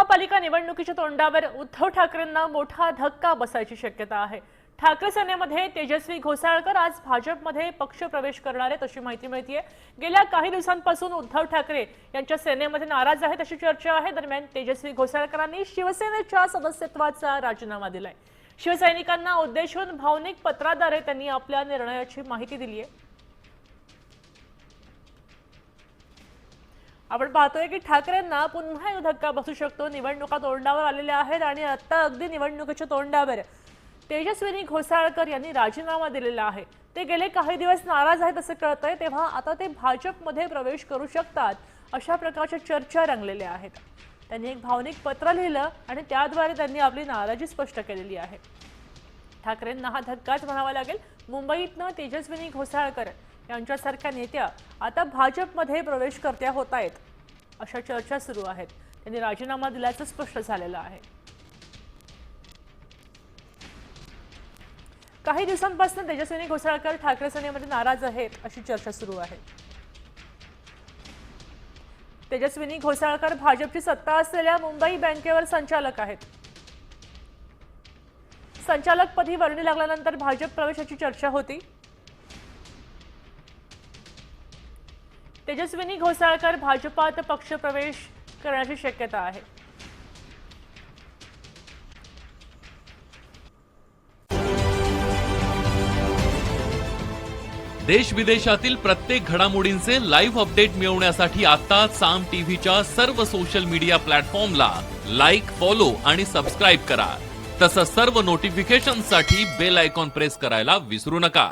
महापालिका निवडणुकीच्या तोंडावर उद्धव ठाकरेंना मोठा धक्का बसायची शक्यता आहे। ठाकरे सेनेमध्ये तेजस्वी घोसाळकर आज भाजपमध्ये पक्षप्रवेश करणार आहेत अशी माहिती मिळतेय। गेल्या काही दिवसांपासून उद्धव ठाकरे यांच्या सेनेमध्ये नाराज आहेत अशी चर्चा आहे। दरम्यान तेजस्वी घोसाळकरांनी शिवसेनेच्या सदस्यत्वाचा राजीनामा दिलाय। शिवसैनिकांना उद्देशून भावनिक पत्राद्वारे त्यांनी आपल्या निर्णयाची माहिती दिली आहे। आपण पाहतोय की ठाकरेंना पुन्हा धक्का बसू शकतो। निवडणुका तोंडावर आलेल्या आहेत आणि आता अगदी निवडणुकीच्या तोंडावर तेजस्विनी घोसाळकर यांनी राजीनामा दिलेला आहे। ते गेले काही दिवस नाराज आहेत असं कळतंय, तेव्हा आता ते भाजपमध्ये प्रवेश करू शकतात अशा प्रकारच्या चर्चा रंगलेल्या आहेत। त्यांनी एक भावनिक पत्र लिहिलं आणि त्याद्वारे त्यांनी आपली नाराजी स्पष्ट केलेली आहे। ठाकरेंना हा धक्काच म्हणावा लागेल। मुंबईतनं तेजस्विनी घोसाळकर यांच्यासारख्या नेत्या आता भाजपमध्ये प्रवेश करत्या होत आहेत अशा चर्चा सुरू आहेत। त्यांनी राजीनामा दिल्याचं स्पष्ट झालेलं आहे। काही दिवसांपासून तेजस्विनी घोसाळकर ठाकरे सेनेमध्ये नाराज आहेत अशी चर्चा सुरू आहे। तेजस्विनी घोसाळकर भाजपची सत्ता असलेल्या मुंबई बँकेवर संचालक आहेत। संचालकपदी वर्णी लागल्यानंतर भाजप प्रवेशाची चर्चा होती। तेजस्विनी घोसाळकर भाजपात पक्षप्रवेश करण्याची शक्यता आहे। देश विदेशातील प्रत्येक घडामोडींचे लाईव्ह अपडेट मिळवण्यासाठी आता साम टीव्हीच्या सर्व सोशल मीडिया प्लॅटफॉर्मला लाईक, फॉलो आणि सबस्क्राईब करा। तसंच सर्व नोटिफिकेशनसाठी बेल आयकॉन प्रेस करायला विसरू नका।